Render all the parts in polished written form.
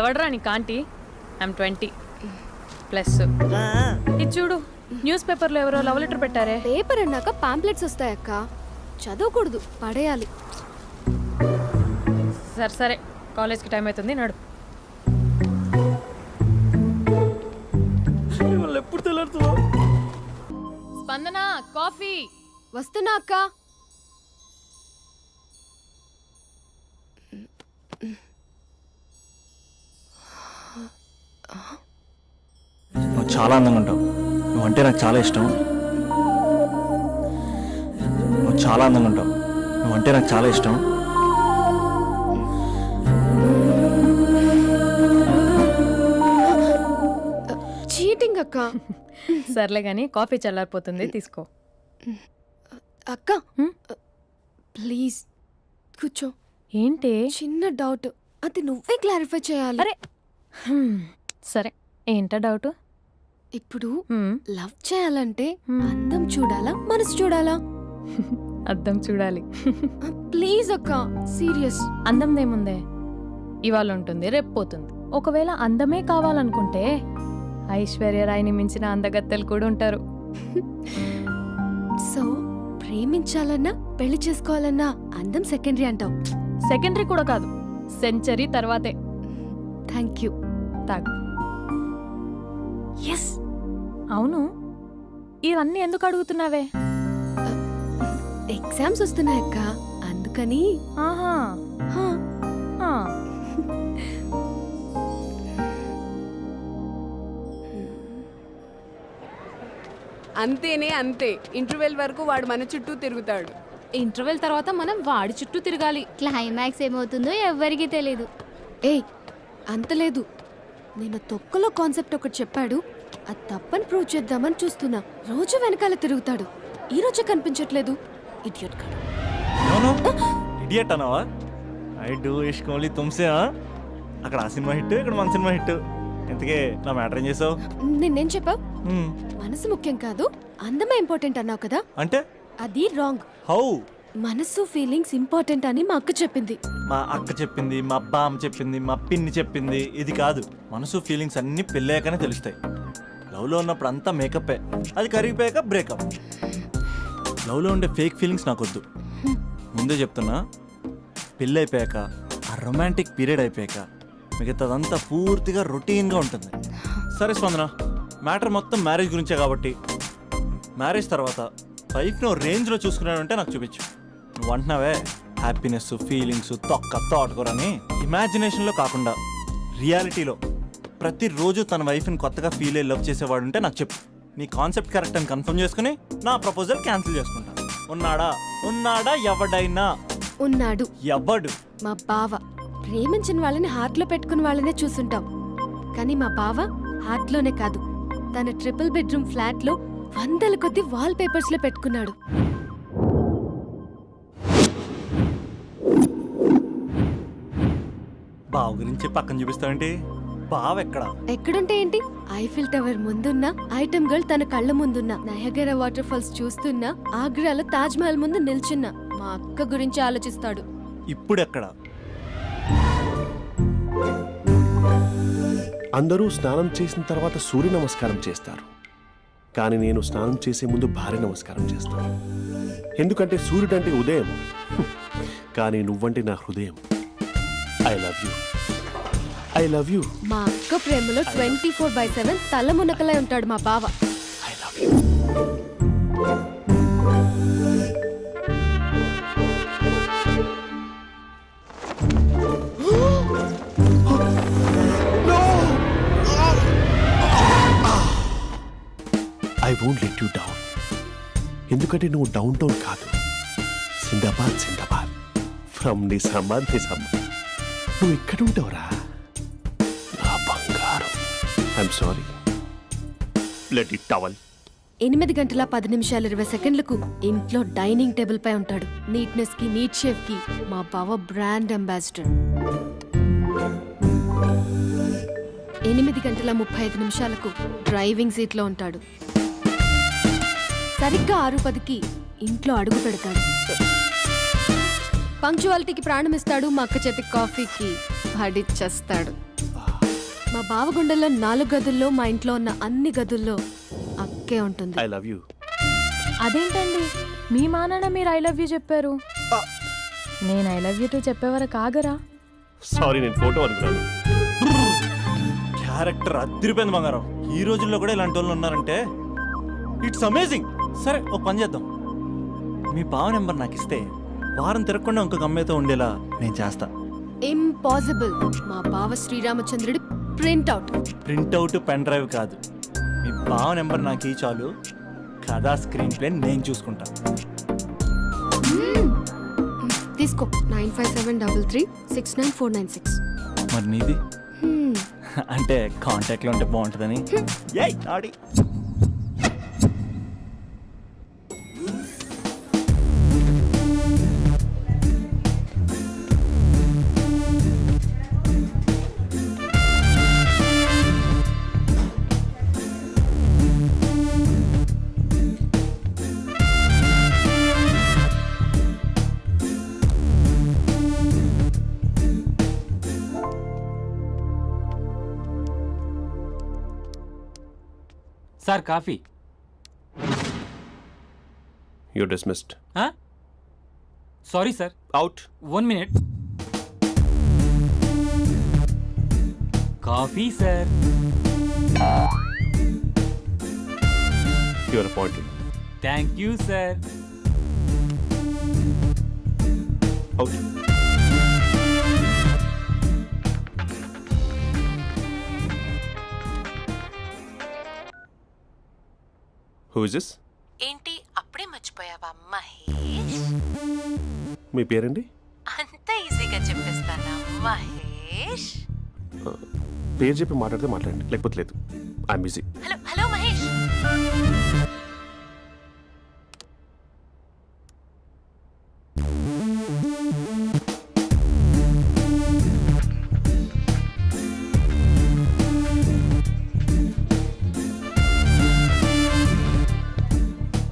ఎవడరా నీ కాంటీ? I'm 20 plus. ఇది చూడు, న్యూస్ పేపర్లో ఎవరో లవ్ లెటర్ పెట్టారే. పేపర్ అన్నాక పాంప్లెట్స్ వస్తాయక్క, చదవకూడదు, పడేయాలి. సరే సరే, కాలేజ్కి టైం అవుతుంది, నడు. ఎప్పుడు తెల్లారుతుందో. స్పందన, కాఫీ. వస్తున్నా అక్క. నువ్వు చాలా అందంగా ఉంటావు. నువ్వంటే నాకు చాలా ఇష్టం. నువ్వు చాలా అందంగా ఉంటావు. నువ్వంటే నాకు చాలా ఇష్టం. చీటింగ్ అక్క. సర్లే కానీ కాఫీ చల్లారిపోతుంది, తీసుకో. అక్క ప్లీజ్ కూర్చో. ఏంటి? చిన్న డౌట్, అది నువ్వే క్లారిఫై చేయాలి. అరే సరే, ఏంటా డౌట్? ఇప్పుడు లవ్ చేయాలంటే అందం చూడాలా, మనసు చూడాలా? అద్దం చూడాలి. ప్లీజ్ అక్క, సీరియస్. అందందేముందే, ఇవాళ ఉంటుంది, రేపు పోతుంది. ఒకవేళ అందమే కావాలనుకుంటే ఐశ్వర్యరాయ్ని మించిన అందగత్తెలు కూడా ఉంటారు. సో ప్రేమించాలన్నా పెళ్లి చేసుకోవాలన్నా అందం సెకండరీ అంటావు? సెకండరీ కూడా కాదు, సెంచరీ తర్వాతే. Thank you. తాగు. ఎస్. అవును, ఇవన్నీ ఎందుకు అడుగుతున్నావే? ఎగ్జామ్స్ వస్తున్నాయక్క, అందుకని. ఆహా. హా. ఆ. అంతేనే అంతే. ఇంటర్వెల్ వరకు వాడు మన చుట్టూ తిరుగుతాడు. ఇంటర్వెల్ తర్వాత మనం వాడి చుట్టూ తిరగాలి. క్లైమాక్స్ ఏమవుతుందో ఎవ్వరికీ తెలీదు. ఏయ్ అంత లేదు, నేను తొక్కలో కాన్సెప్ట్ ఒకటి చెప్పాడు, అది తప్పని ప్రూవ్ చేద్దామని చూస్తున్నా. రోజు వెనకాల తిరుగుతాడు, ఈ రోజే కనిపించట్లేదు. ఇడియట్ కాడు. ఇడియట్ అన్నావా? ఐ డూ ఇష్క్ ఓన్లీ తుమ్సే. అక్కడ ఆ సినిమా హిట్, ఇక్కడ మన సినిమా హిట్. ఇంతకే నా మ్యాటర్ ఏం చేసావు? నిన్నేం చెప్పావు? మనసు ముఖ్యం కాదు, అందమే ఇంపార్టెంట్ అన్నావు కదా. అంటే అది రాంగ్. హౌ? మనసు ఫీలింగ్స్ ఇంపార్టెంట్ అని మా అక్క చెప్పింది. మా అక్క చెప్పింది, మా బామ్మ చెప్పింది, మా పిన్ని చెప్పింది. ఇది కాదు, మనసు ఫీలింగ్స్ అన్ని పెళ్ళాకనే తెలుస్తాయి. లవ్లో ఉన్నప్పుడు అంతా మేకప్పే, అది కరిగిపోయాక బ్రేకప్. లవ్లో ఉండే ఫేక్ ఫీలింగ్స్ నాకొద్దు. ముందే చెప్తున్నా, పెళ్ళి అయిపోయాక, ఆ రొమాంటిక్ పీరియడ్ అయిపోయాక మిగతాదంతా పూర్తిగా రొటీన్గా ఉంటుంది. సరే స్పందన, మ్యాటర్ మొత్తం మ్యారేజ్ గురించే కాబట్టి మ్యారేజ్ తర్వాత వైఫ్ని రేంజ్లో చూసుకున్నాడంటే నాకు చూపించు. నువ్వు అంటున్నావే హ్యాపీనెస్, ఫీలింగ్స్, తోటకూరని. ఇమాజినేషన్లో కాకుండా రియాలిటీలో ప్రతిరోజు తన వైఫ్ని కొత్తగా ఫీల్ అయ్యి లవ్ చేసేవాడు ఉంటే నాకు చెప్పు. నీ కాన్సెప్ట్ కరెక్ట్ అని కన్ఫర్మ్ చేసుకుని నా ప్రపోజల్ క్యాన్సిల్ చేసుకుంటాను. ఉన్నాడా ఎవడైనా? ఉన్నాడు. ఎవడు? మా బావ. ప్రేమించిన వాళ్ళని హార్ట్లో పెట్టుకున్న వాళ్ళనే చూసుంటాం, కానీ మా బావ హార్ట్లోనే కాదు, తన ట్రిపుల్ బెడ్రూమ్ ఫ్లాట్లో వందల కొద్ది వాల్ పేపర్స్ లో పెట్టుకున్నాడు. బావ గురించి పక్కన చూపిస్తావేంటి? బావ ఎక్కడుంటే ఏంటి? ఐఫిల్ టవర్ ముందున్న ఐటమ్ గర్ల్ తన కళ్ళ ముందున్న నయగరా వాటర్ ఫాల్స్ చూస్తున్నా, ఆగ్రాలో తాజ్ మహల్ ముందు నిల్చున్నా మా అక్క గురించి ఆలోచిస్తాడు. ఇప్పుడు ఎక్కడ? అందరూ స్నానం చేసిన తర్వాత సూర్య నమస్కారం చేస్తారు, కానీ నేను స్నానం చేసే ముందు భార్య నమస్కారం చేస్తాను. ఎందుకంటే సూర్యుడు అంటే ఉదయం, కానీ నువ్వంటే నా హృదయం. I love you, I love you. మా అక్క ప్రేమలో 24/7 తల మునకలై ఉంటాడు మా బావ. I love you. I won't let you down. ఎందుకంటే నువ్వు డౌన్ టౌన్ కాదు, జిందాబాద్ జిందాబాద్ ఫ్రమ్ నిజామాబాద్ నిజామాబాద్. నువ్వు ఇక్కడ ఉంటావురా నా బంగారం. I'm sorry, let it towel. 8 గంటల 10 నిమిషాలు 20 సెకండ్లకు ఇంట్లో డైనింగ్ టేబుల్ పై ఉంటాడు. నీట్నెస్ కి, నీట్ షేఫ్ కి మా బావ బ్రాండ్ అంబాసిడర్. 8 గంటల 35 నిమిషాలకు డ్రైవింగ్ సీట్ లో ఉంటాడు. సరిగ్గా 6:10కి ఇంట్లో అడుగు పెడతాడు. పంక్చువాలిటీకి ప్రాణం ఇస్తాడు. మా అక్క చేతి కాఫీకి పడిచ్చేస్తాడు. మా బావగుండెల్లో 4 గదుల్లో మా ఇంట్లో ఉన్న అన్ని గదుల్లో అక్కే ఉంటుంది. I love you. అదేంటండి మీ మానాన్న మీరు ఐ లవ్ యూ చెప్పారు, నేను ఐ లవ్ యూ టు చెప్పేవరకు ఆగరా? సారీ, నేను ఫోటో అనుకున్నాను. క్యారెక్టర్ అదిరిపోయింది బంగారం. ఈ రోజుల్లో కూడా ఇలాంటి వాళ్ళు ఉన్నారంటే ఇట్స్ అమేజింగ్. సరే ఒక పని చేద్దాం, మీ బావ నెంబర్ నాకు ఇస్తే వారం తిరగకుండా ఇంకొక అమ్మాయితో ఉండేలా నేను చేస్తా. ఇంపాసిబుల్. మా బావ శ్రీరామచంద్రుడి ప్రింట్అవుట్. ప్రింట్అవుట్ పెన్ డ్రైవ్ కాదు, మీ బావ నెంబర్ నాకు ఈ చాలు. కథా స్క్రీన్ ప్లే నేను చూసుకుంటా. తీసుకో 9573369496. మరి నీది అంటే కాంటాక్ట్లో ఉంటే బాగుంటుందని. ఏయ్ ఆడి sir coffee. You dismissed. Sorry sir, out. 1 minute. Coffee sir. Your appointed. Thank you sir. Out. Who is this? ఏంటి అప్పుడే మర్చిపోయావా మహేష్? మీ పేరండి? అంత ఈజీగా చెప్పేస్తానా మహేష్? పేరు చెప్పి మాట్లాడితే మాట్లాడండి, లేకపోతే లేదు. I'm busy. Hello hello Mahesh.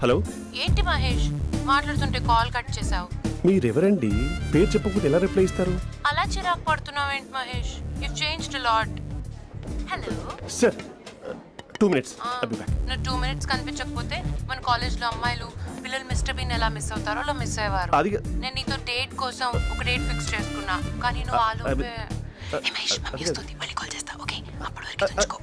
Hello. ఏంటి మహేష్ మాట్లాడుతుంటే కాల్ కట్ చేసావు? మీరెవరండి? పేరు చెప్పకపోతే ఎలా రిప్లై ఇస్తారు? అలా చిరాకు పడుతున్నావేంటి Mahesh? You changed lot. Hello sir 2 minutes. I'll be back. నువ్వు 2 minutes కనిపించకపోతే మన కాలేజ్లో అమ్మాయిలు పిల్లలు మిస్టర్ బీన్ ఎలా మిస్ అవుతారో అలా మిస్ అయ్యేవారు. అది నేను నీతో డేట్ కోసం ఒక డేట్ ఫిక్స్ చేసుకున్నా, కానీ నువ్వు ఆలోపే. ఏ మహేష్ మమ్మీ వస్తుంది, మళ్ళీ కాల్ చేస్తా. ఓకే అప్పటి వరకు ఉంచుకో.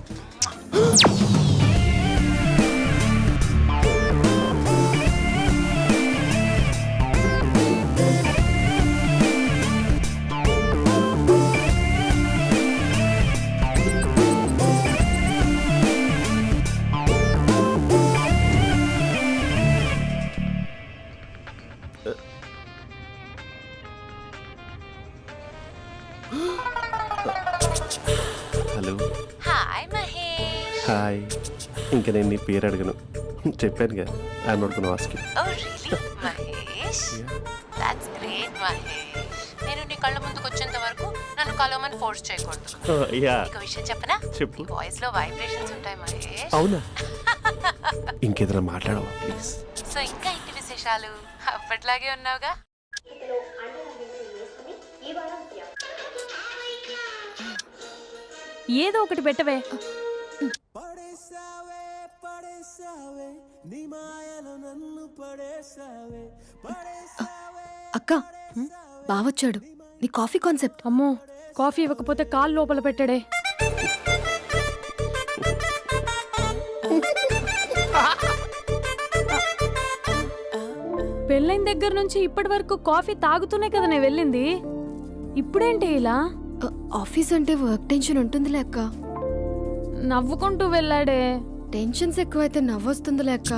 హలో. హాయ్ మహేష్. హాయ్. ఇంకా నేను నీ పేరు అడగను, చెప్పానుగా. I'm not gonna ask you. Oh really Mahesh? That's great Mahesh. నేను నీ కళ్ళ ముందుకు వచ్చేంత వరకు నన్ను కలవమని ఫోర్స్ చేయకూడదు. యా. నీకు విషయం చెప్పనా? చెప్పు. నీ వాయిస్ లో వైబ్రేషన్స్ ఉంటాయి మహేష్. అవునా? ఇంకేదైనా మాట్లాడవా ప్లీజ్? సో ఇంకా ఇంటి విశేషాలు అప్పట్లాగే ఉన్నావుగా? ఏదో ఒకటి పెట్టవే. అక్క బావొచ్చాడు. నీ కాఫీ కాన్సెప్ట్. అమ్మో, కాఫీ ఇవ్వకపోతే కాలు లోపల పెట్టాడే. పెళ్ళైన దగ్గర నుంచి ఇప్పటి వరకు కాఫీ తాగుతూనే కదా నేను వెళ్ళింది. ఇప్పుడేంటి ఇలా? ఆఫీస్ అంటే వర్క్ టెన్షన్ ఉంటుందిలే అక్క. నవ్వుకుంటూ వెళ్ళాడే. టెన్షన్స్ ఎక్కువైతే నవ్వొస్తుందిలే అక్క.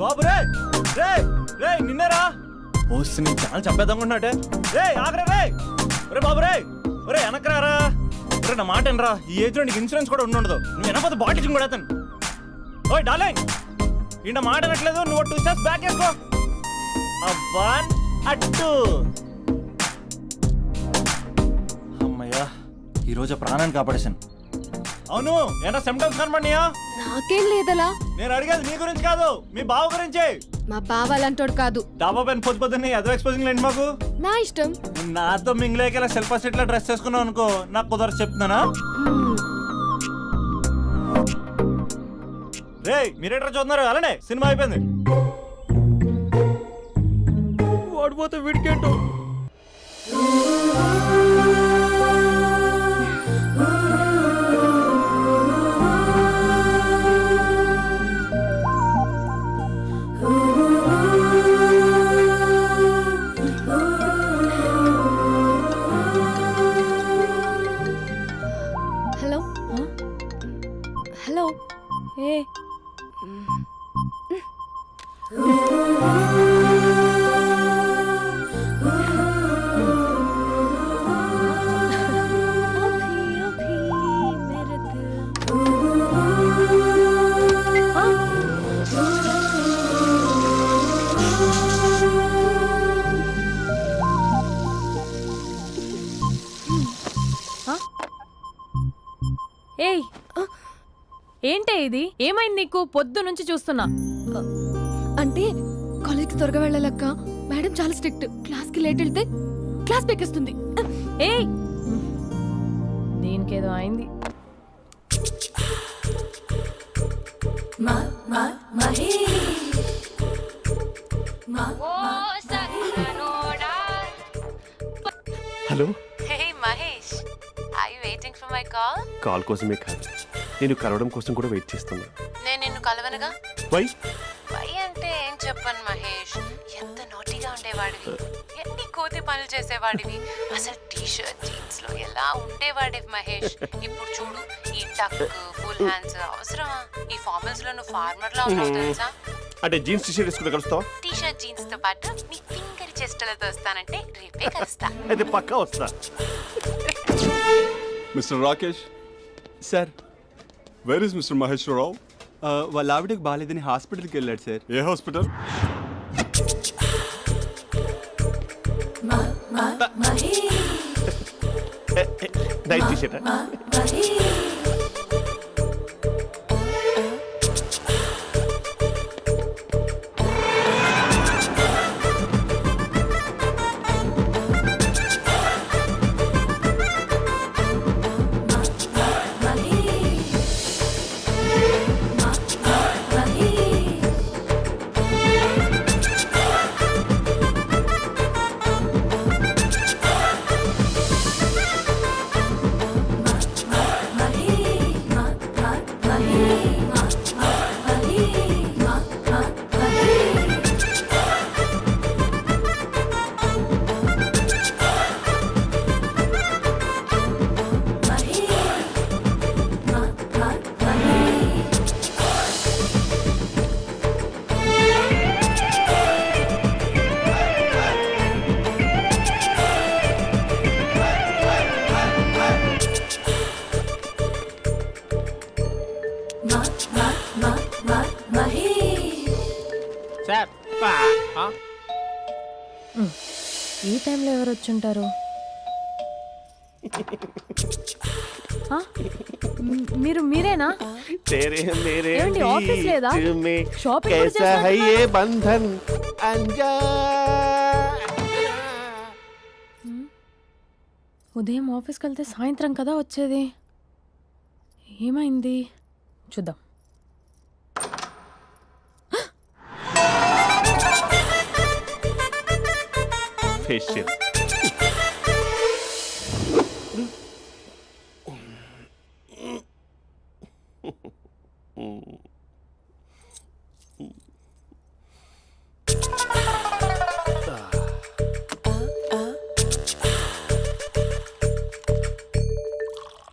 బాబు రే రే రే నిన్నరా వస్తే నేను చాలా చంపేద్దామన్నాటే. రే ఆగరే రే. ఒరే బాబు రే, ఒరే వెనకరారా. ఒరే నా మాట వినరా, ఈ ఏజ్ లో నీకు ఇన్సూరెన్స్ కూడా ఉండదు. నువ్వు వెనకపోతే బాటిల్ కూడా అతను. ఓయ్ డార్లింగ్ ఈయన మాట అనట్లేదు, నువ్వు 2 steps బ్యాక్ వేసుకో. 1 2. అమ్మయ్యా ఈరోజు ప్రాణాన్ని కాపాడేశాను. అవును ఏనా సిమ్టమ్స్ కనబడినాయా? నాకేం లేదలా. నేను అడిగేది మీ గురించి కాదు, మీ బావ గురించి. మా బావ అలాంటోడు కాదు. డాబా పైన పొద్దున్నే అదో ఎక్స్పోజింగ్ లేండి మాకు. నా ఇష్టం. నాతో మింగిలేక సెల్ఫ్ సెట్ లో డ్రెస్ చేసుకున్నావు అనుకో, నాకు కుదరదు చెప్తున్నానా? రే మీరేట్రా చూస్తున్నారు? అలానే సినిమా అయిపోయింది. ఓడిపోతే వీడికేంటో. Hello hello. ఏ ఏయ్ ఏంటే ఇది? ఏమైంది నీకు? పొద్దు నుంచి చూస్తున్నా. అంటే కాలేజ్కి త్వరగా వెళ్ళాలక్క. మేడం చాలా స్ట్రిక్ట్. క్లాస్కి లేట్ వెళ్తే క్లాస్ పెక్కేస్తుంది. ఏయ్ దీనికేదో అయింది. Hello, hey Mahesh, are you waiting for my call? Call కోసమే కాదు, నేను కలవడం కోసం కూడా వెయిట్ చేస్తున్నా. నేను నిన్ను కలవనుగా. వై? వై అంటే ఏం చెప్పను మహేష్, ఎంత నోటిగా ఉండేవాడివి, ఎన్ని కోతి పనులు చేసేవాడివి, అసలు టీ-షర్ట్ జీన్స్ లో ఎలా ఉండేవాడివి మహేష్. ఇప్పుడు చూడు, ఈ టక్ ఫుల్ హ్యాండ్స్ అవసరమా? ఈ ఫార్మల్స్ లో నువ్వు ఫార్మర్ లా ఉన్నావు తెలుసా? అంటే జీన్స్ టీ-షర్ట్ వేసుకుని కలుస్తావా? టీ-షర్ట్ జీన్స్ తో పాటు నీ ఫింగర్ చెస్టలతో వస్తానంటే రేపే కలుస్తా. అయితే పక్కా వస్తా. Mister Rakesh, sir where is mister Maheshwararao? వాళ్ళ ఆవిడకి బాగాలేదని హాస్పిటల్కి వెళ్ళాడు సార్. ఏ హాస్పిటల్? Night T-shirt. ఈ టైంలో ఎవరు వచ్చుంటారు? మీరేనా? ఏమండి, ఆఫీస్ లేదా? షాపింగ్ కూడా చేస్తున్నారు? ఉదయం ఆఫీస్కి వెళ్తే సాయంత్రం కదా వచ్చేది. ఏమైంది చూద్దాం. ఫేషియల్.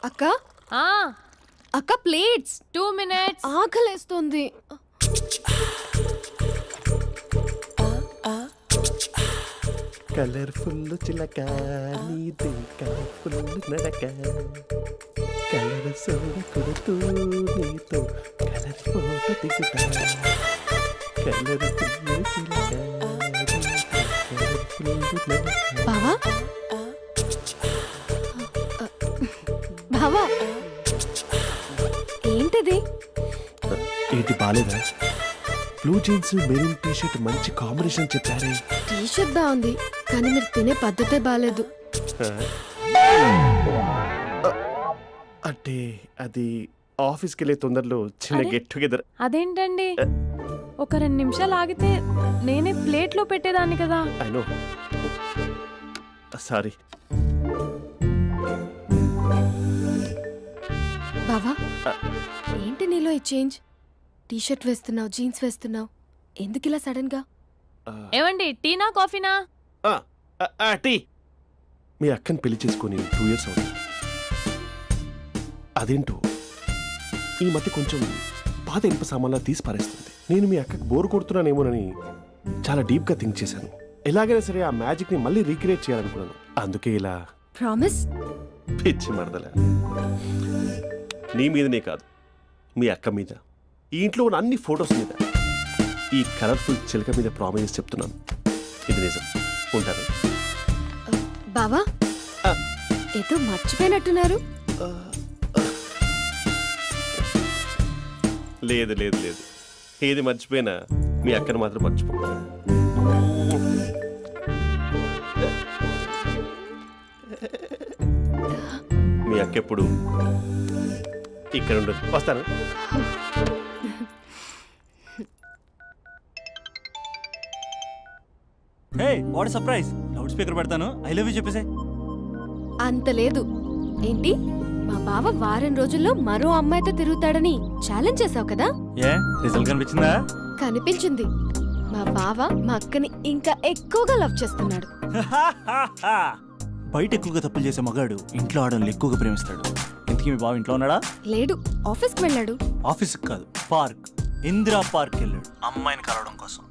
అక్క ఆ అక్క ప్లేట్స్. 2 minutes. ఆకలేస్తుంది. కలర్ఫుల్ చిలక నీది కలర్ఫుల్ నడక. కలర్ సోడ కొడుతూ నీతో కలర్ ఫోటో దిగుతా కలర్ బావా బావా ఏంటిది? ఏంటి బాలేదా? Blue jeans maroon T shirt మంచి కాంబినేషన్ చెప్పారే. టీ షర్ట్ బాగుంది కానీ మీరు తినే పద్ధతే బాగాలేదు. అంటే అది ఆఫీస్కి వెళ్ళే తొందరలో చిన్న అరే? Get together. అదేంటండి ఒక 2 నిమిషాలు ఆగితే నేనే ప్లేట్లో పెట్టేదాన్ని కదా. I know, sorry. బావా ఏంటి నీలో ఈ చేంజ్? టీ షర్ట్ వేస్తున్నావు, జీన్స్ వేస్తున్నావు, ఎందుకు ఇలా సడన్ గా? ఏమండి టీనా కాఫీనా? టీ. మీ అక్కని పెళ్లి చేసుకొని 2 years అవుతుంది. అదేంటో ఈ మధ్య కొంచెం పాత ఇనుప సామాన్లా తీసి పారేస్తుంది. నేను మీ అక్కకి బోర్ కొడుతున్నానేమోనని చాలా డీప్గా థింక్ చేశాను. ఎలాగైనా సరే ఆ మ్యాజిక్ని మళ్ళీ రీక్రియేట్ చేయాలనుకున్నాను. అందుకే ఇలా ప్రామిస్? పిచ్చి మరదల. నీ మీదనే కాదు, మీ అక్క మీద, ఈ ఇంట్లో ఉన్న అన్ని ఫొటోస్ మీద, ఈ కలర్ఫుల్ చిలక మీద ప్రామిస్ చెప్తున్నాను. ఇది నిజం. ఉంటాను. బావా ఆ. ఏదో మర్చిపోయినట్టున్నారు. లేదు లేదు లేదు, ఏది మర్చిపోయినా మీ అక్కను మాత్రం మర్చిపో. మీ అక్క ఎప్పుడు ఇక్కడ ఉండదు. వస్తాను. Hey what surprise! Loud speaker పెడతాను, ఐ లవ్ యూ చెప్పేసే. అంత లేదు. ఏంటి మా బావ వారం రోజుల్లో మరో అమ్మాయితో తిరుగుతాడని ఛాలెంజ్ చేసావు కదా? ఏ రిజల్ట్ కనిపించిందా? కనిపించింది. మా బావ మా అక్కని ఇంకా ఎక్కువగా లవ్ చేస్తున్నాడు. బయట ఎక్కువగా తప్పులు చేసే మగాడు ఇంట్లో ఆడవాళ్ళు ఎక్కువగా ప్రేమిస్తాడు. ఇంతకీ మీ బావ ఇంట్లో ఉన్నాడా? లేడు, ఆఫీస్కి వెళ్ళాడు. ఆఫీస్కి కాదు, పార్క్, ఇందిరా పార్క్ వెళ్ళాడు అమ్మాయిని కలవడం కోసం.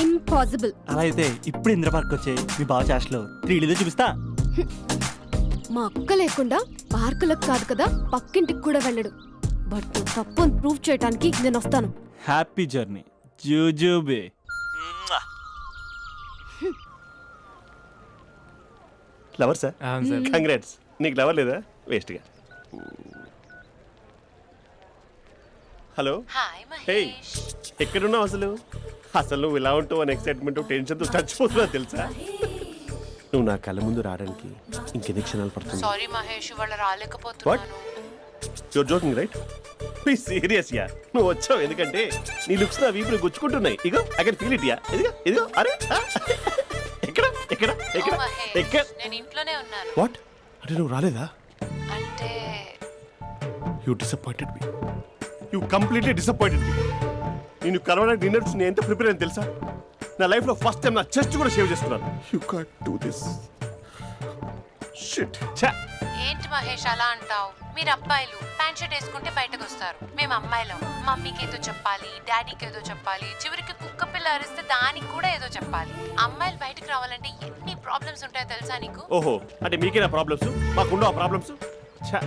ఇంపాసిబుల్. అలా అయితే ఇప్పుడు ఇందిరా పార్క్ వచ్చే మీ బావ చాష్లో 3Dలో చూపిస్తా. మా అక్క లేకుండా పార్కులకు కాదు కదా పక్కింటికి కూడా వెళ్ళడు. బట్ నువ్వు తప్పు అని ప్రూవ్ చేయడానికి నేను వస్తాను. హ్యాపీ జర్నీ జూజూబే. Lover sir? అవును సార్. కంగ్రాట్స్. నీకు లవర్ లేదా? వేస్ట్గా. హలో. Hi hey, Mahesh. ఎక్కడున్నావు అసలు? అసలు నువ్వు ఇలా ఉంటావు అని ఎక్సైట్మెంట్ టెన్షన్తో చచ్చిపోతున్నా తెలుసా? నువ్వు నా కళ్ళ ముందు రావడానికి ఇంకెన్ని క్షణాలు పడుతుంది? సారీ మహేష్, ఇవాళ రాలేకపోతున్నాను. You're joking right? Please serious yeah. నువ్వు వచ్చావు ఎందుకంటే నీ లుక్స్ నా వీపులు గుచ్చుకుంటున్నాయి. ఇగో I can feel it yeah. ఇదిగో ఇదిగో. అరే ఎక్కడ ఎక్కడ ఎక్కడ No, మహేష్, ఎక్కడ? నేను ఇంట్లోనే ఉన్నాను. వాట్? అంటే నువ్వు రాలేదా? అంటే you disappointed me. You completely disappointed me. నేను కరోనా డిన్నర్స్ నేను ఎంత ప్రిపేర్ అని తెలుసా? నా లైఫ్లో ఫస్ట్ టైం నా చెస్ట్ కూడా షేవ్ చేసుకున్నాను. You can't do this. Shit. ఛా. ఏంటి మహేష్ అలా అంటావు? మీరు అబ్బాయిలు ప్యాంట్ షర్ట్ వేసుకుంటే బయటకు వస్తారు. మేము అమ్మాయిలం, మమ్మీకి ఏదో చెప్పాలి, డాడీకి ఏదో చెప్పాలి, చివరికి కుక్క పిల్ల అరిస్తే దానికి కూడా ఏదో చెప్పాలి. అమ్మాయిలు బయటకు రావాలంటే ఎన్ని ప్రాబ్లమ్స్ ఉంటాయో తెలుసా నీకు? ఓహో, అంటే మీకేనా ప్రాబ్లమ్స్? మాకుండా ఆ ప్రాబ్లమ్స్? ఛా.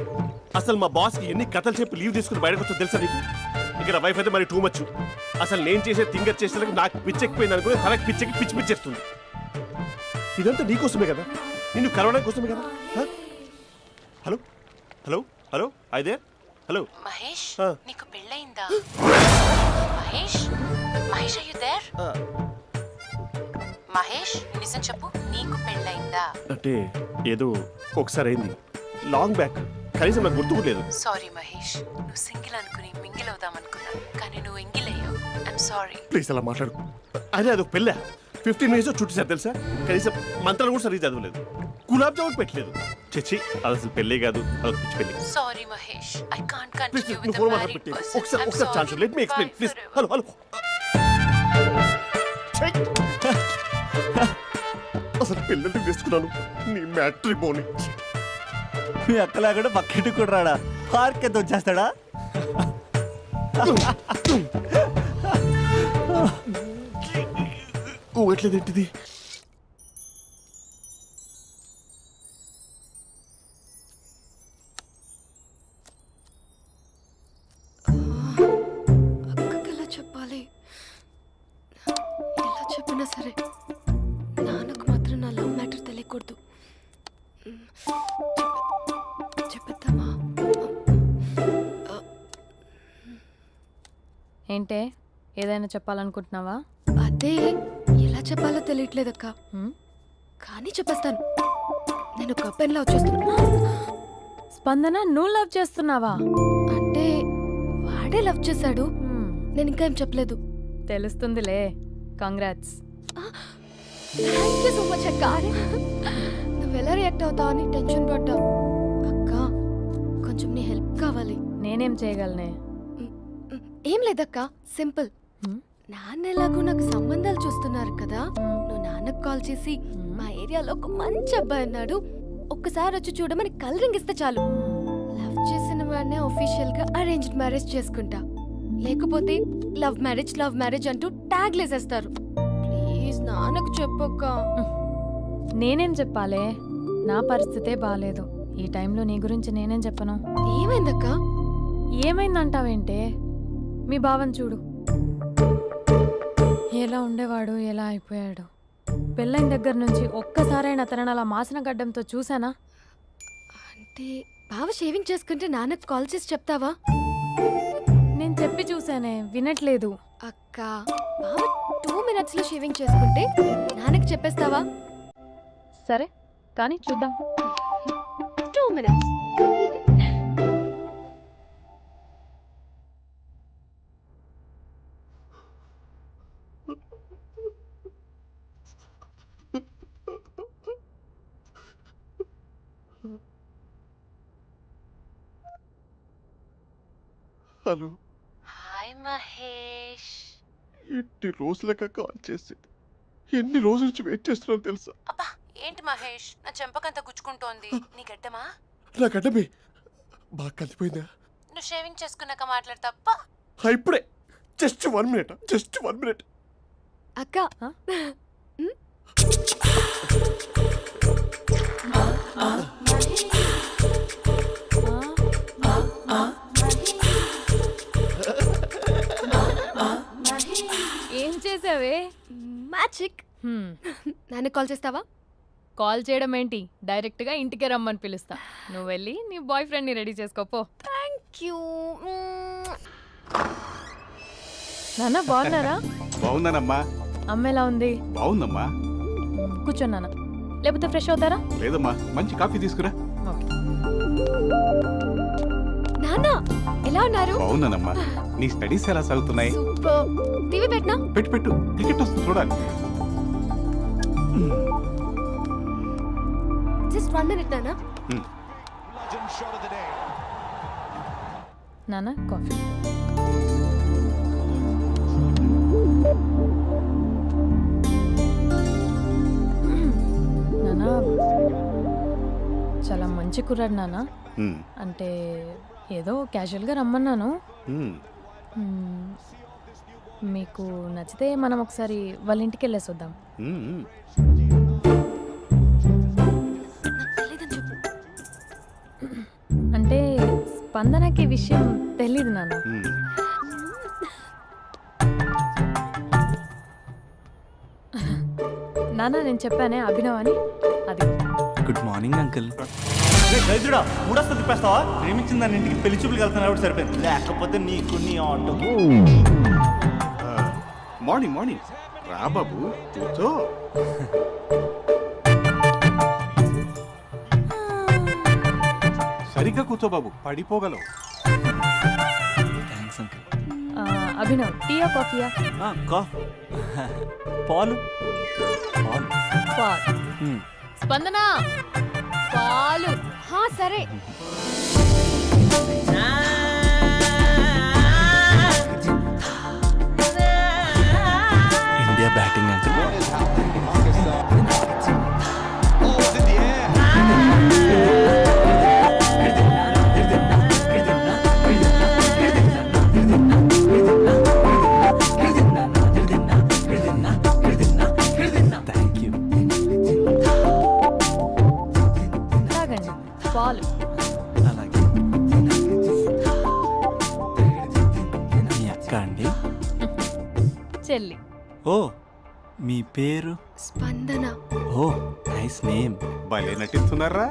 అసలు మా బాస్కి ఎన్ని కథలు చెప్పి లీవ్ తీసుకుని బయటకు వచ్చో తెలుసా నీకు? ఇక్కడ వైఫ్ అయితే మరి టూ మచ్. అసలు నేను చేసే థింగర్ చేసేందుకు నాకు పిచ్చెక్కిపోయింది అనుకుని తనకి పిచ్చెక్కి పిచ్చి పిచ్చేస్తుంది. ఇదంతా నీకోసమే కదా, నిన్ను కరోనా కోసమే కదా. హలో హలో హలో అయితే హలో మహేష్, ఆ. నీకు పెళ్ళయిందా? Mahesh, Mahesh are you there? Mahesh నిజం చెప్పు, నీకు పెళ్ళయిందా? అంటే ఏదో ఒకసారి అయింది, లాంగ్ బ్యాక్, కనీసం నాకు గుర్తు కూడా లేదు. సారీ మహేష్, నువ్వు సింగిల్ అనుకుని మింగిల్ అవుదాం అనుకున్నా, కానీ నువ్వు ఎంగిల్ అయ్యావు. I'm sorry. ప్లీజ్ అలా మాట్లాడు. అదే అదొక పెళ్ళ 15 minutes చుట్టేసారు తెలుసా? కనీసం మంత్రాలు కూడా సరిగ్గా చదవలేదు, గులాబ్ జామున్ పెట్టలేదు. చచ్చి, అది అసలు పెళ్ళే కాదు, అదొక పిచ్చి పెళ్ళి. Sorry Mahesh, I can't please continue నువ్వు విత్ ఫోన్ ద మాట్లాడి మ్యారీడ్ పెట్టి పర్సన్. ఒకసారి chance let me explain please. Hello hello. అసలు పిల్లల్ని వేసుకున్నాను నీ మ్యాట్రీ బోని. మీ అక్కలా కూడా పక్కింటి కూడా రాడా? పార్క్ ఎంత వచ్చేస్తాడా? ఎట్లేదేంటిది? సరే నాన్నకు మాత్రం నా లవ్ మ్యాటర్ తెలియకూడదు. చెప్పేద్దామా? ఏంటే ఏదైనా చెప్పాలనుకుంటున్నావా? అదే ఎలా చెప్పాలో తెలియట్లేదక్క. హ్మ్? కానీ చెప్పేస్తాను. నేను ఒక అబ్బాయిని లవ్ చేస్తున్నా. స్పందన నువ్వు లవ్ చేస్తున్నావా? అంటే వాడే లవ్ చేశాడు. హ్మ్, నేను ఇంకా ఏం చెప్పలేదు. తెలుస్తుందిలే. Congrats. Thank you so much అక్క. నువ్వు ఎలా రియాక్ట్ అవుతావు అని టెన్షన్ పడ్డా. అక్క కొంచెం నీ హెల్ప్ కావాలి. నేనేం చేయగలనే? ఏం లేదక్క, సింపుల్. హ్మ్? నాన్న ఎలాగో నాకు సంబంధాలు చూస్తున్నారు కదా, నువ్వు నాన్నకు కాల్ చేసి మా ఏరియాలో ఒక మంచి అబ్బాయి అన్నాడు, ఒక్కసారి వచ్చి చూడమని కలరింగ్ ఇస్తే చాలు. లవ్ చేసిన వాడినే ఒఫీషియల్ గా అరేంజ్డ్ మ్యారేజ్ చేసుకుంటా. లేకపోతే లవ్ మ్యారేజ్ అంటూ ట్యాగ్ లేసేస్తారు. ప్లీజ్ నాన్నకు చెప్పక్క. నేనేం చెప్పాలే? నా పరిస్థితే బాలేదు. ఈ టైంలో నీ గురించి నేనేం చెప్పను? ఏమైందక్క? ఏమైందంటావేంటే? మీ భావం చూడు, ఎలా ఉండేవాడు, ఎలా అయిపోయాడు. పెళ్ళైన దగ్గర నుంచి ఒక్కసారైనా తనని అలా మాసిన గడ్డంతో చూసానా? అంటే బావ షేవింగ్ చేసుకుంటే నాన్నకు కాల్ చేసి చెప్తావా? నేను చెప్పి చూసానే, వినట్లేదు. అక్క బావ 2 minutes లో షేవింగ్ చేసుకుంటే నాన్నకి చెప్పేస్తావా? సరే కానీ చూద్దాం. 2 minutes. Hello, hi Mahesh. ఎన్ని రోజులక కాల్ చేసింది? ఎన్ని రోజుల నుంచి వెయిట్ చేస్తున్నావు తెలుసా? అబ్బా ఏంటి మహేష్, నా చెంపకంత గుచ్చుకుంటోంది. నీ గడ్డమా? నా గడ్డమే బాగా కలిపోయిందా? నువ్వు షేవింగ్ చేసుకున్నాక మాట్లాడతాప్పా. ఇప్పుడే జస్ట్ 1 minute, జస్ట్ 1 minute. అక్క ఏం చేసావే? మ్యాజిక్. నాన్న కాల్ చేస్తావా? కాల్ చేయడం ఏంటి, డైరెక్ట్ గా ఇంటికే రమ్మని పిలుస్తా. నువ్వు వెళ్ళి నీ బాయ్ ఫ్రెండ్ ని రెడీ చేసుకోపో. Thank you. నాన్న బాగున్నారా? బాగుందనమ్మా. అమ్మ ఎలా ఉంది? బాగుందమ్మా. కూర్చోన్నానా, లేకపోతే ఫ్రెష్ అవుతారా? లేదమ్మా, మంచి కాఫీ తీసుకురా. ఓకే. నాన్న ఎలా ఉన్నారు? బాగున్నానమ్మా. నీ స్టడీస్ ఎలా సాగుతున్నాయి? సూపర్. టీవీ పెట్టనా? పెట్టు, క్రికెట్ వస్తుంది చూడాలి. జస్ట్ 1 minute నాన్న. నాన్న కాఫీ. నాన్న చాలా మంచి కుర్రాడు నాన్న. అంటే ఏదో క్యాజువల్గా రమ్మన్నాను. మీకు నచ్చితే మనం ఒకసారి వాళ్ళ ఇంటికి వెళ్ళేసి వద్దాం. అంటే స్పందనకి విషయం తెలీదు నాన్న. నాన్న నేను చెప్పానే అభినవ్ అని, అది. Good morning uncle. దైదుడా మూడొస్తా తిప్పేస్తావా? ప్రేమించిన దాని ఇంటికి పెళ్లి చూపులు వెళ్తున్నా సరిపోయింది, లేకపోతే నీకు నీ ఆటో. మార్నింగ్ రా బాబు, కూర్చో. సరిగ్గా కూర్చో బాబు, పడిపోగలవు. Thanks uncle. అభినవ్ టీయా కాఫీయా? పాలు. పాలు. స్పందన పాలు. సరే. India batting uncle. Thank you. తాగండి పాలు. అలాగే. మీ అక్క అండి? చెల్లి. ఓ మీ పేరు? స్పందన. ఓ నైస్ నేమ్. భలే నటిస్తున్నారా?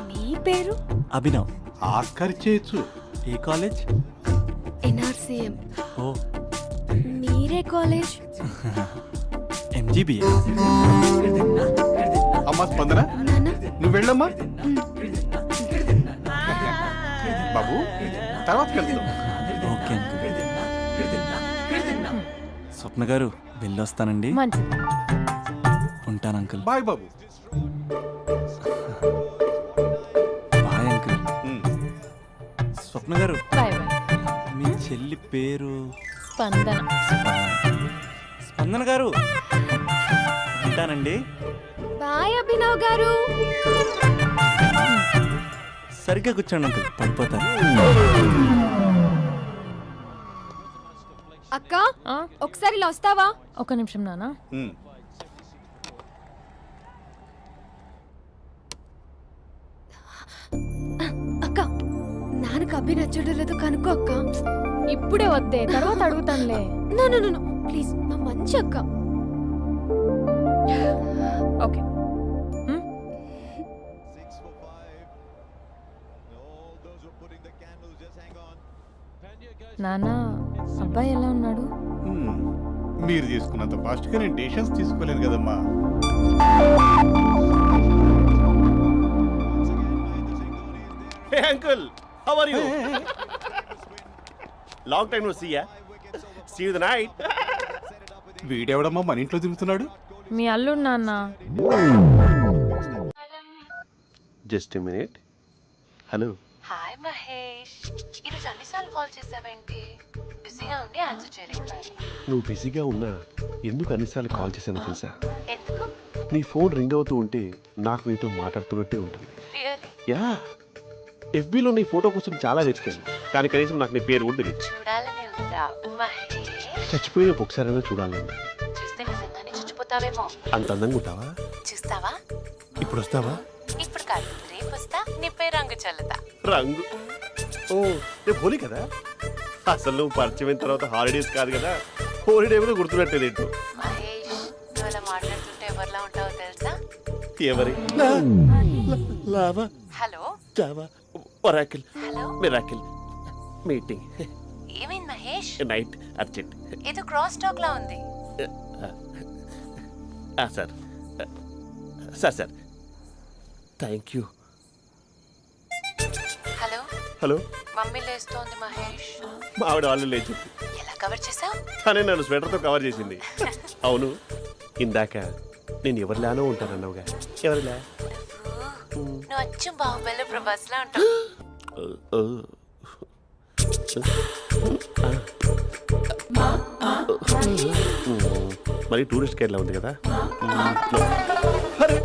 మీ పేరు? అభినవ్. ఆస్కార్ చేయొచ్చు. ఏ కాలేజ్? ఎన్ఆర్సీఎం. ఓ మీరే కాలేజ్? ఎంజీబీఏ. అమ్మా స్పందన, నాన్న. నువ్వు వెళ్ళమ్మా. బాబు తర్వాత వెళ్తాం. Okay uncle. స్వప్న గారు వెళ్ళొస్తానండి. మంచిది. ఉంటాను అంకుల్. బాయ్ బాబు. Bye uncle. ఉమ్. స్వప్న గారు బాయ్ బాయ్. మీ చెల్లి పేరు? స్పందన. స్పందన గారు ఉంటానండి. బాయ్ అభినవ్ గారు. సరిగ్గా కూర్చోండి అంకుల్, పడిపోతారు. అక్క ఆ, ఒకసారి ఇలా వస్తావా? ఒక నిమిషం నాన్న. ఉమ్. అక్క నాన్నకు అభి నచ్చడం లేదో కనుక్కో అక్క. ఇప్పుడే వద్దే, తర్వాత అడుగుతానులే. నో నో నో ప్లీజ్, మా మంచి అక్క. ఓకే. నాన్న, అబ్బాయి ఎలా ఉన్నాడు? ఉమ్. మీరు తీసుకున్నంత ఫాస్ట్గా నేను డెసిషన్స్ తీసుకోలేను కదమ్మా. Hey uncle, how are you? Long time no see ya. See you the night. వీడెవడమ్మా మన ఇంట్లో తిరుగుతున్నాడు? మీ అల్లుడు నాన్న. Just a minute. Hello. Hi Mahesh, ఈరోజు అన్నిసార్లు కాల్ చేసావేంటి? బిజీగా ఉండి ఆన్సర్ చేయలేకపోయాను. నువ్వు బిజీగా ఉన్నా ఎందుకు అన్నిసార్లు కాల్ చేశానో తెలుసా? ఎందుకు? నీ ఫోన్ రింగ్ అవుతూ ఉంటే నాకు నీతో మాట్లాడుతున్నట్టే ఉంటుంది. రియల్లీ? యా, ఎఫ్బీలో నీ ఫోటో కోసం చాలా వెతికాను, కానీ కనీసం నాకు నీ పేరు కూడా తెలియదు. చూడాలని ఉందా మహేష్? చచ్చిపోయిన ఒకసారైనా చూడాలని. చూస్తే నిజంగానే చచ్చిపోతావేమో. అంత అందంగా ఉంటావా? చూస్తావా? ఇప్పుడు వస్తావా? ఇప్పుడు కాదు, రేపు వస్తా, నీపై రంగు చల్లుతా. రంగు? ఓ రేపు హోలీ కదా. అసలు నువ్వు పరిచయం అయిన తర్వాత హాలిడేస్ కాదు కదా, హోలిడే కూడా గుర్తున్నట్టేది ఏంటో. మహేష్, నువ్వు అలా మాట్లాడుతుంటే ఎవరిలా ఉంటావో తెలుసా? ఎవరి? Lava, hello java, oracle, hello, miracle, meeting, ఏమైంది మహేష్? Night, urgent. ఏదో క్రాస్ టాక్ లా ఉంది. Sir sir sir thank you. Hello, hello, mummy లేస్తోంది మహేష్. మా ఆవిడ వాళ్ళు లేచి ఎలా కవర్ చేసావు? తనే నన్ను స్వెటర్తో కవర్ చేసింది. అవును, ఇందాక నేను ఎవరిలానో ఉంటానన్నావుగా, ఎవరిలా? నువ్వు అచ్చం బాహుబలి ప్రభాస్ లా ఉంటావు. మరి టూరిస్ట్ కేరళ ఉంది కదా. అరే,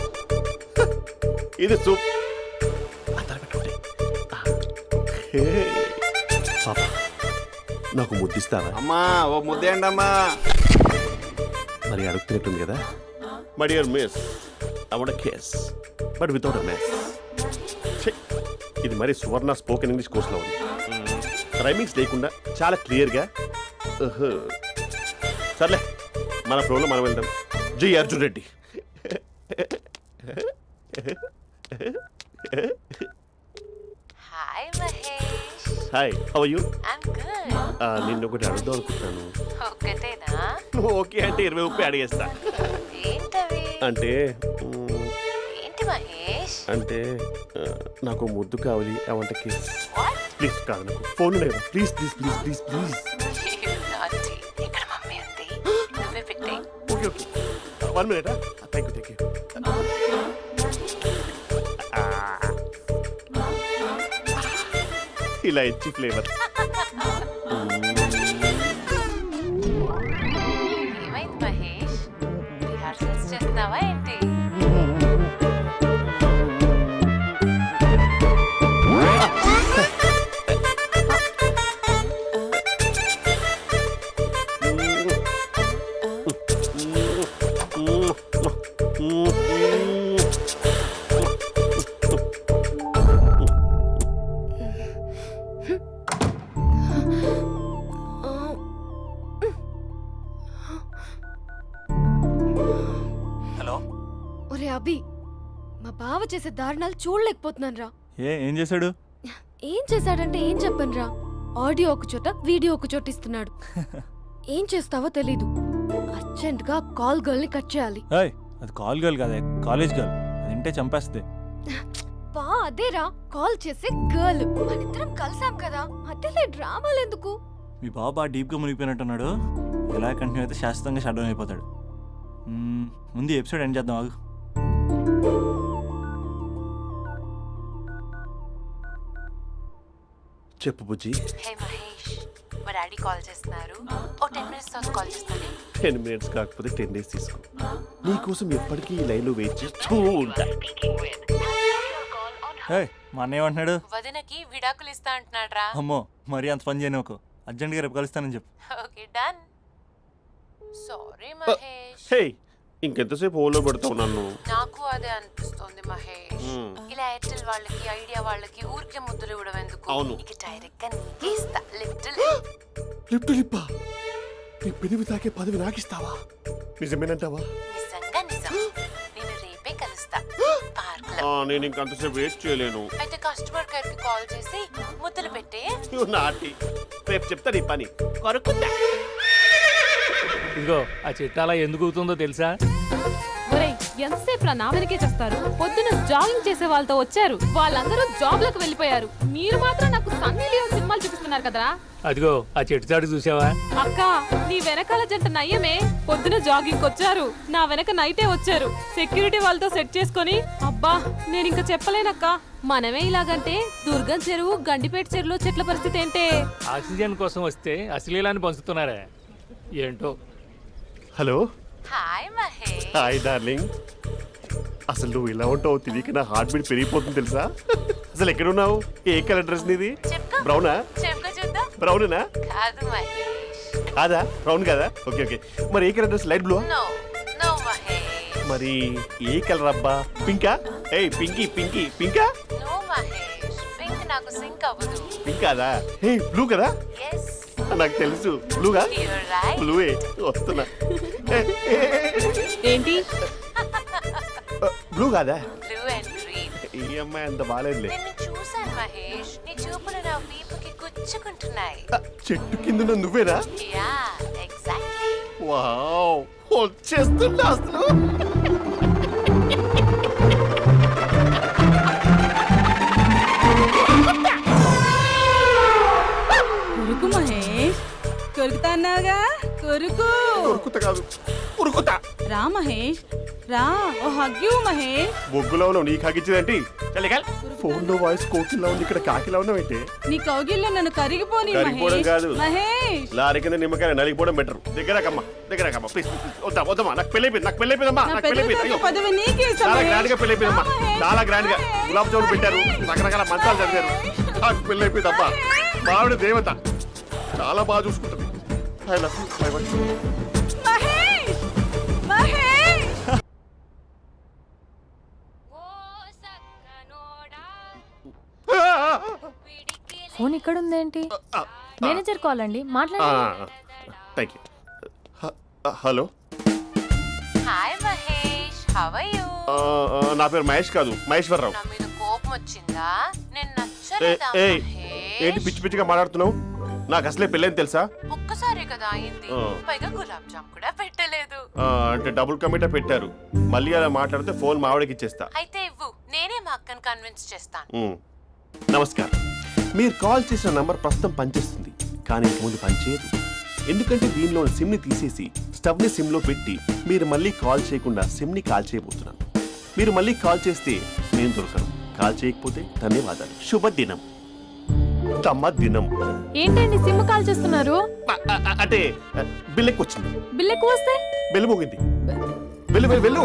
ఇది సూప్. పాపా, నాకు ముద్దిస్తావా? అమ్మా ఓ ముద్దేయండి అమ్మా. మరి అడుగుతున్నట్టుంది కదా. My dear miss, I want kiss but without a miss. ఇది మరి సువర్ణ స్పోకెన్ ఇంగ్లీష్ కోర్సులో ఉంది. రైమింగ్స్ లేకుండా చాలా క్లియర్గా. సర్లే, మన ఫ్లోలో మనం వెళ్దాం. జై Arjun Reddy. Hi Mahesh. Hi, how are you? I'm good. నిన్ను ఒకటి అడుగుదాం అనుకుంటున్నాను. ఒక్కటేనా? నువ్వు ఓకే అంటే 20 రూపాయలు అడిగేస్తా. ఏంటవి? అంటే ఏంటి మహేష్? అంటే నాకు ముద్దు కావాలి. I want kiss. What? Please కాదు, నాకు ఫోన్ లేదు. Please please please please please. నాటి ఇక్కడ మమ్మీ ఉంది, నువ్వే పెట్టే. Okay okay, 1 minute. Thank you thank you. ఇలా ఇచ్చి ఫ్లేవర్. ఏమైంది మహేష్? రిహార్సల్స్ చేస్తున్నావా ఏంటి? అభి మా బావ చేసే దారుణాలు చూడలేకపోతున్నాను రా. ఏం చేశాడు? ఏం చేశాడంటే ఏం చెప్పనురా, ఆడియో ఒక చోట వీడియో ఒక చోట ఇస్తున్నాడు. ఏం చేస్తావో తెలీదు. అర్జెంట్ గా కాల్ గర్ల్ ని కట్ చేయాలి. ఏయ్, అది కాల్ గర్ల్ కాదే, కాలేజ్ గర్ల్. అది వింటే చంపేస్తుంది. బా అదేరా కాల్ చేసే గర్ల్. మనిద్దరం కలిసాం కదా, మధ్యలో డ్రామాలు ఎందుకు? మీ బాబా డీప్గా మునిగిపోయినట్టున్నాడు. ఇలా కంటిన్యూ అయితే శాశ్వతంగా షట్ డౌన్ అయిపోతాడు. ముందు ఎపిసోడ్ ఎండ్ చేద్దాం, ఆగు. చెప్పు బుజ్జి. హే మహేష్, మా డాడీ కాల్ చేస్తున్నారు. ఓ 10 minutes తర్వాత కాల్ చేస్తాను. 10 minutes కాకపోతే 10 days తీసుకో. నీకోసం ఎప్పటికీ ఈ లైన్లో వెయిట్ చేస్తూ ఉంటా. ఏయ్, మా అన్న ఏమంటున్నాడు? వదినకి విడాకులు ఇస్తా అంటున్నాడు రా. అమ్మో, మరీ అంత పని చేయను. ఒక అర్జెంట్గా రేపు కలుస్తానని చెప్పు. Okay done. సారీ మహేష్. హే, ఇంకెంతసేపు హోల్లో పెడతావు నన్ను? నాకు అదే అనిపిస్తుంది మహేష్. ఇలా ఎయిర్టెల్ వాళ్ళకి ఐడియా వాళ్ళకి ఊరికే ముద్దులు ఇవ్వడం ఎందుకు? అవును. ఇక డైరెక్ట్ గా నీకే ఇస్తా. లిఫ్ట్ లిప్టు లిప్పా, నీ పెనివి తాకే పదవి నాకిస్తావా? నిజమేనంటావా? నిజంగా నిజం. నేను రేపే కలుస్తా పార్క్ లో. నేను ఇంకంతసేపు వేస్ట్ చేయలేను. అయితే కస్టమర్ కేర్ కి కాల్ చేసి ముద్దులు పెట్టే. నాటి రేపు చెప్తా నీ పని. కొరుకుందా? ఇదిగో ఆ చెట్టు అలా ఎందుకు అవుతుందో తెలుసా? ఒరేయ్, ఎంతసేపు నా వెనకే చేస్తారు? పొద్దున జాగింగ్ చేసే వాళ్ళతో వచ్చారు, వాళ్ళందరూ జాబ్లకు వెళ్ళిపోయారు. మీరు మాత్రం నాకు సన్నీ లియోన్ సినిమాలు చూపిస్తున్నారు కదరా. అదిగో ఆ చెట్టు చాటు చూసావా? అక్క, నీ వెనకాల జంట నయ్యమే. పొద్దున జాగింగ్ వచ్చారు, నా వెనక నైటే వచ్చారు. సెక్యూరిటీ వాళ్ళతో సెట్ చేసుకొని, అబ్బా నేను ఇంకా చెప్పలేనక్క. మనమే ఇలాగంటే దుర్గం చెరువు, గండిపేట చెరువులో చెట్ల పరిస్థితి ఏంటే? ఆక్సిజన్ కోసం వస్తే అశ్లీలాన్ని పంచుతున్నారా ఏంటో. Hello. Hi Mahesh. Hi darling. అసలు నువ్వు ఇలా ఉంటావు తెలియక నా హార్ట్ బీట్ పెరిగిపోతుంది తెలుసా? అసలు ఎక్కడున్నావు? ఏ కలర్ డ్రెస్ నీది? చెప్పుకో. బ్రౌనా? చెప్పుకో చూద్దాం. బ్రౌనేనా? కాదు మహేష్. కాదా? బ్రౌన్ కదా? Okay okay. మరి ఏ colour dress? Light blue? No no Mahesh. మరి ఏ కలర్ అబ్బా? పింకా? ఏయ్ పింకీ పింకీ పింకా? నో మహేష్, పింక్ నాకు సింక్ అవ్వదు. పింక్ కాదా? ఏ బ్లూ కదా? ఎస్, నాకు తెలుసు. బ్లూగా? You're right. బ్లూవే వస్తున్నా. ఏంటి? బ్లూ కాదా? Blue and green. ఈ అమ్మాయి అంత బాగాలేదులే. నిన్ను చూశాను మహేష్, నీ చూపులు నా వీపుకి గుచ్చుకుంటున్నాయి. చెట్టు కింద నువ్వేనా? Yeah, exactly. వావ్, వచ్చేస్తున్నా అసలు. కొరుకు మహేష్, కొరుకుతా అన్నావుగా, కొరుకు. ఉరుకుత కాదు, ఉరుకుతా. రా మహేష్, రా. ఓ హగ్గు మహేష్. బొగ్గులో ఉన్నావు, నీకు హగిచ్చిందేంటి? ఫోన్ లో వాయిస్ కోకిలా ఉంది, ఇక్కడ కాకిలా ఉన్నావేంటి? నీ కౌగిల్లో నన్ను కరిగిపోని కరిగిపోవడం మహేష్. కాదు. మహేష్, లారీ కింద నిమ్మకాయ నలిగిపోవడం బెటర్. దగ్గరకమ్మా, దగ్గరకమ్మా ప్లీజ్. వద్దా వద్దమ్మా, నాకు పెళ్ళైపోయింది, నాకు పెళ్ళైపోయిందమ్మా, నా నాకు పెళ్ళైపోయింది. పెద్ద అయ్యో, పదవి నీకే ఇస్తా చాలా మహేష్. గ్రాండ్ గా పెళ్ళైపోయిందమ్మా, చాలా గ్రాండ్ గా. గులాబ్ జామున్ పెట్టారు, రకరకాల మంచాలు చదివారు. నాకు పెళ్ళైపోయిందమ్మా. మావిడ దేవత, చాలా బాగా చూసుకుంటుంది. I love you, I want you. Mahesh, Mahesh. Phone ఇక్కడ ఉందేంటి? మేనేజర్ కాల్ అండి, మాట్లాడండి. Thank you. Hello. Hi Mahesh, how are you? నా పేరు మహేష్ కాదు, మహేశ్వరరావు. నా మీద కోపం వచ్చిందా? నేను నచ్చలేదా ఏయ్, ఏంటి మహేష్? పిచ్చి పిచ్చిగా మాట్లాడుతున్నావు? నాకు అసలే పెళ్ళని తెలుసా? ఒక్కసారి కదా అయింది, ఆ. పైగా గులాబ్ జామ్ కూడా పెట్టలేదు. అంటే డబుల్ కమిటా పెట్టారు. మళ్ళీ అలా మాట్లాడితే ఫోన్ మావిడకి ఇచ్చేస్తా. అయితే ఇవ్వు, నేనే మా అక్కని కన్విన్స్ చేస్తాను. నమస్కారం. మీరు కాల్ చేసిన నంబర్ ప్రస్తుతం పనిచేస్తుంది, కానీ ఇంక ముందు పనిచేయదు. ఎందుకంటే దీనిలో సిమ్ని తీసేసి స్టవ్ని సిమ్లో పెట్టి మీరు మళ్ళీ కాల్ చేయకుండా సిమ్ని కాల్ చేయబోతున్నాను. మీరు మళ్ళీ కాల్ చేస్తే నేను దొరకను, కాల్ చేయకపోతే ధన్యవాదాలు. శుభదినం. తమ దినం. ఏంటండి సిమ్ కాల్ చేస్తున్నారు? అంటే బిల్ ఎక్కువ వచ్చింది. బిల్ ఎక్కువ వస్తే బెల్లు మోగింది. వెళ్ళు వెళ్ళు వెళ్ళు.